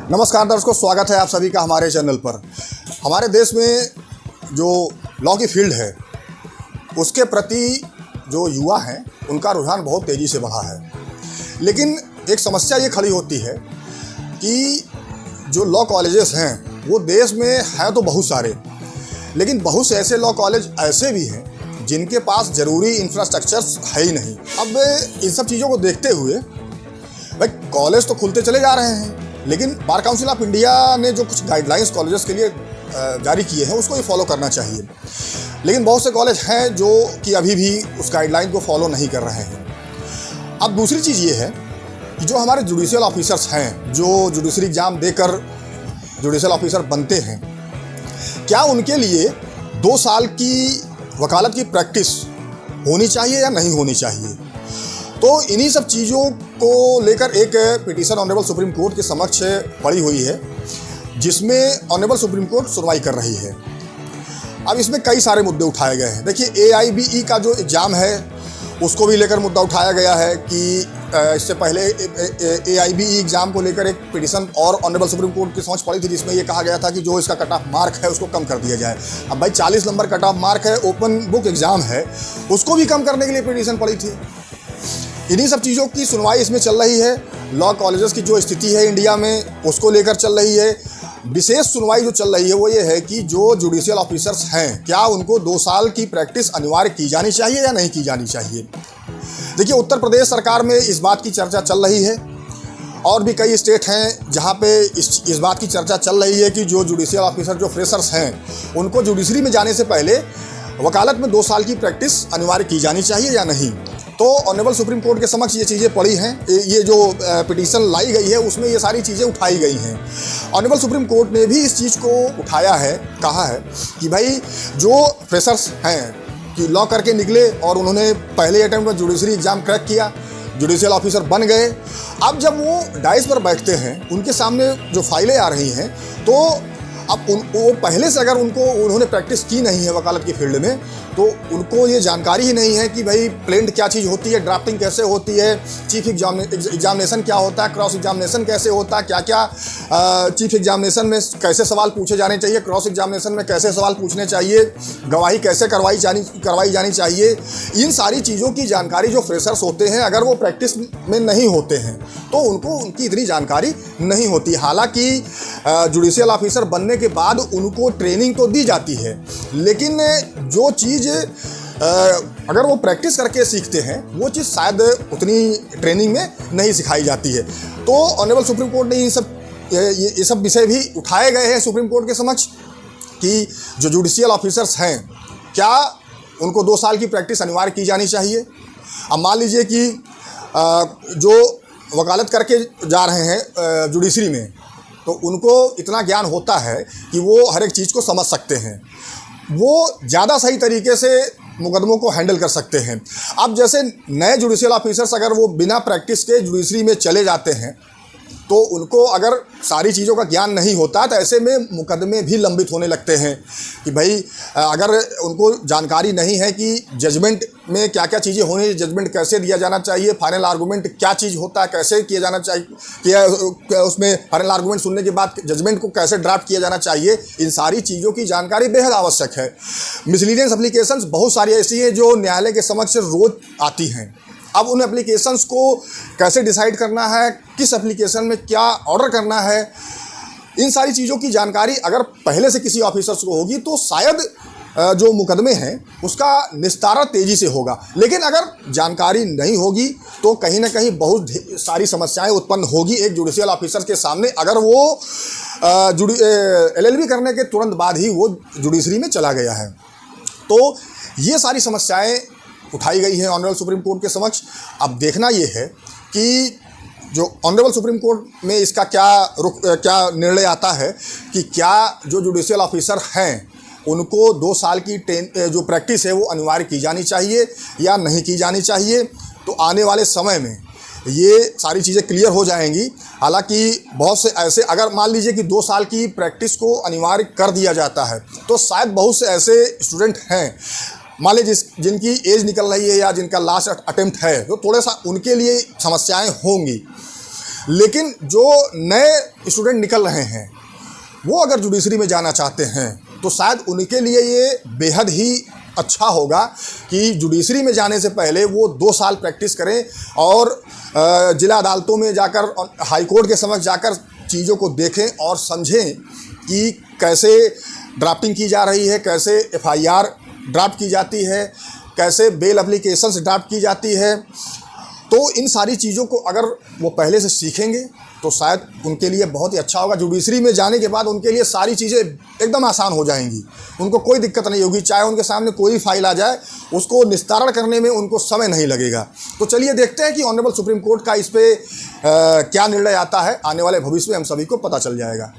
नमस्कार दर्शकों, स्वागत है आप सभी का हमारे चैनल पर। हमारे देश में जो लॉ की फील्ड है उसके प्रति जो युवा हैं उनका रुझान बहुत तेज़ी से बढ़ा है। लेकिन एक समस्या ये खड़ी होती है कि जो लॉ कॉलेजेस हैं वो देश में हैं तो बहुत सारे, लेकिन बहुत से ऐसे लॉ कॉलेज ऐसे भी हैं जिनके पास ज़रूरी इंफ्रास्ट्रक्चर्स है ही नहीं। अब इन सब चीज़ों को देखते हुए भाई कॉलेज तो खुलते चले जा रहे हैं, लेकिन बार काउंसिल ऑफ इंडिया ने जो कुछ गाइडलाइंस कॉलेजेस के लिए जारी किए हैं उसको भी फॉलो करना चाहिए। लेकिन बहुत से कॉलेज हैं जो कि अभी भी उस गाइडलाइन को फॉलो नहीं कर रहे हैं। अब दूसरी चीज़ ये है कि जो हमारे जुडिशियल ऑफिसर्स हैं, जो जुडिशरी एग्ज़ाम देकर जुडिशियल ऑफिसर बनते हैं, क्या उनके लिए 2 साल की वकालत की प्रैक्टिस होनी चाहिए या नहीं होनी चाहिए। तो इन्हीं सब चीज़ों को लेकर एक पिटीशन ऑनरेबल सुप्रीम कोर्ट के समक्ष पड़ी हुई है, जिसमें ऑनरेबल सुप्रीम कोर्ट सुनवाई कर रही है। अब इसमें कई सारे मुद्दे उठाए गए हैं। देखिए, AIBE का जो एग्ज़ाम है उसको भी लेकर मुद्दा उठाया गया है कि इससे पहले AIBE एग्ज़ाम को लेकर एक पिटीशन और ऑनरेबल सुप्रीम कोर्ट की समझ पड़ी थी, जिसमें ये कहा गया था कि जो इसका कट ऑफ मार्क है उसको कम कर दिया जाए। अब भाई 40 नंबर कट ऑफ मार्क है, ओपन बुक एग्ज़ाम है, उसको भी कम करने के लिए पिटीशन पड़ी थी। इन्हीं सब चीज़ों की सुनवाई इसमें चल रही है। लॉ कॉलेजेस की जो स्थिति है इंडिया में उसको लेकर चल रही है। विशेष सुनवाई जो चल रही है वो ये है कि जो जुडिशियल ऑफिसर्स हैं, क्या उनको 2 साल की प्रैक्टिस अनिवार्य की जानी चाहिए या नहीं की जानी चाहिए। देखिए, उत्तर प्रदेश सरकार में इस बात की चर्चा चल रही है, और भी कई स्टेट हैं जहाँ पे इस बात की चर्चा चल रही है कि जो जुडिशियल ऑफिसर जो फ्रेशर्स हैं उनको जुडिशरी में जाने से पहले वकालत में 2 साल की प्रैक्टिस अनिवार्य की जानी चाहिए या नहीं। तो ऑनरेबल सुप्रीम कोर्ट के समक्ष ये चीज़ें पड़ी हैं। ये जो पिटीशन लाई गई है उसमें ये सारी चीज़ें उठाई गई हैं। ऑनरेबल सुप्रीम कोर्ट ने भी इस चीज़ को उठाया है, कहा है कि भाई जो फ्रेशर्स हैं कि लॉ करके निकले और उन्होंने पहले अटेम्प्ट में जुडिशरी एग्ज़ाम क्रैक किया, जुडिशियल ऑफिसर बन गए, अब जब वो डाइस पर बैठते हैं उनके सामने जो फाइलें आ रही हैं, तो अब वो पहले से अगर उन्होंने प्रैक्टिस की नहीं है वकालत की फील्ड में, तो उनको ये जानकारी ही नहीं है कि भाई प्लेंट क्या चीज़ होती है, ड्राफ्टिंग कैसे होती है, चीफ एग्जामिनेशन क्या होता है, क्रॉस एग्जामिनेशन कैसे होता है, क्या क्या चीफ एग्जामिनेशन में कैसे सवाल पूछे जाने चाहिए, क्रॉस एग्जामिनेशन में कैसे सवाल पूछने चाहिए, गवाही कैसे करवाई जानी चाहिए। इन सारी चीज़ों की जानकारी जो फ्रेशर्स होते हैं अगर वो प्रैक्टिस में नहीं होते हैं तो उनको उनकी इतनी जानकारी नहीं होती। हालांकि जुडिशियल ऑफिसर बनने के बाद उनको ट्रेनिंग तो दी जाती है, लेकिन जो चीज़ अगर वो प्रैक्टिस करके सीखते हैं वो चीज़ शायद उतनी ट्रेनिंग में नहीं सिखाई जाती है। तो ऑनरेबल सुप्रीम कोर्ट ने ये सब विषय भी उठाए गए हैं सुप्रीम कोर्ट के समक्ष कि जो जुडिशियल ऑफिसर्स हैं क्या उनको 2 साल की प्रैक्टिस अनिवार्य की जानी चाहिए। अब मान लीजिए कि जो वकालत करके जा रहे हैं जुडिशरी में, तो उनको इतना ज्ञान होता है कि वो हर एक चीज़ को समझ सकते हैं, वो ज़्यादा सही तरीके से मुकदमों को हैंडल कर सकते हैं। अब जैसे नए जुडिशियल ऑफिसर्स अगर वो बिना प्रैक्टिस के जुडिशरी में चले जाते हैं तो उनको अगर सारी चीज़ों का ज्ञान नहीं होता तो ऐसे में मुकदमे भी लंबित होने लगते हैं कि भाई अगर उनको जानकारी नहीं है कि जजमेंट में क्या क्या चीज़ें होनी, जजमेंट कैसे दिया जाना चाहिए, फाइनल आर्गूमेंट क्या चीज़ होता है, कैसे किया जाना चाहिए, उसमें फाइनल आर्गूमेंट सुनने के बाद जजमेंट को कैसे ड्राफ्ट किया जाना चाहिए, इन सारी चीज़ों की जानकारी बेहद आवश्यक है। मिसलीनियस एप्लीकेशंस बहुत सारी ऐसी हैं जो न्यायालय के समक्ष रोज़ आती हैं। अब उन एप्लीकेशंस को कैसे डिसाइड करना है, किस एप्लीकेशन में क्या ऑर्डर करना है, इन सारी चीज़ों की जानकारी अगर पहले से किसी ऑफिसर्स को होगी तो शायद जो मुकदमे हैं उसका निस्तारण तेज़ी से होगा। लेकिन अगर जानकारी नहीं होगी तो कहीं ना कहीं बहुत सारी समस्याएं उत्पन्न होगी एक जुडिशियल ऑफिसर के सामने, अगर वो LLB करने के तुरंत बाद ही वो जुडिशरी में चला गया है। तो ये सारी समस्याएं उठाई गई है ऑनरेबल सुप्रीम कोर्ट के समक्ष। अब देखना ये है कि जो ऑनरेबल सुप्रीम कोर्ट में इसका क्या निर्णय आता है कि क्या जो जुडिशियल ऑफिसर हैं उनको 2 साल की जो प्रैक्टिस है वो अनिवार्य की जानी चाहिए या नहीं की जानी चाहिए। तो आने वाले समय में ये सारी चीज़ें क्लियर हो जाएंगी। हालांकि बहुत से ऐसे, अगर मान लीजिए कि 2 साल की प्रैक्टिस को अनिवार्य कर दिया जाता है तो शायद बहुत से ऐसे स्टूडेंट हैं मान लीजिए जिनकी एज निकल रही है या जिनका लास्ट अटेम्प्ट है, तो थोड़ा सा उनके लिए समस्याएं होंगी। लेकिन जो नए स्टूडेंट निकल रहे हैं वो अगर जुडिशरी में जाना चाहते हैं तो शायद उनके लिए ये बेहद ही अच्छा होगा कि जुडिशरी में जाने से पहले वो 2 साल प्रैक्टिस करें और जिला अदालतों में जाकर, हाई कोर्ट के समक्ष जाकर चीज़ों को देखें और समझें कि कैसे ड्राफ्टिंग की जा रही है, कैसे FIR ड्राफ्ट की जाती है, कैसे बेल एप्लीकेशंस ड्राफ्ट की जाती है। तो इन सारी चीज़ों को अगर वो पहले से सीखेंगे तो शायद उनके लिए बहुत ही अच्छा होगा। जुडिशरी में जाने के बाद उनके लिए सारी चीज़ें एकदम आसान हो जाएंगी, उनको कोई दिक्कत नहीं होगी। चाहे उनके सामने कोई फाइल आ जाए, उसको निस्तारण करने में उनको समय नहीं लगेगा। तो चलिए देखते हैं कि ऑनरेबल सुप्रीम कोर्ट का इस पर क्या निर्णय आता है। आने वाले भविष्य में हम सभी को पता चल जाएगा।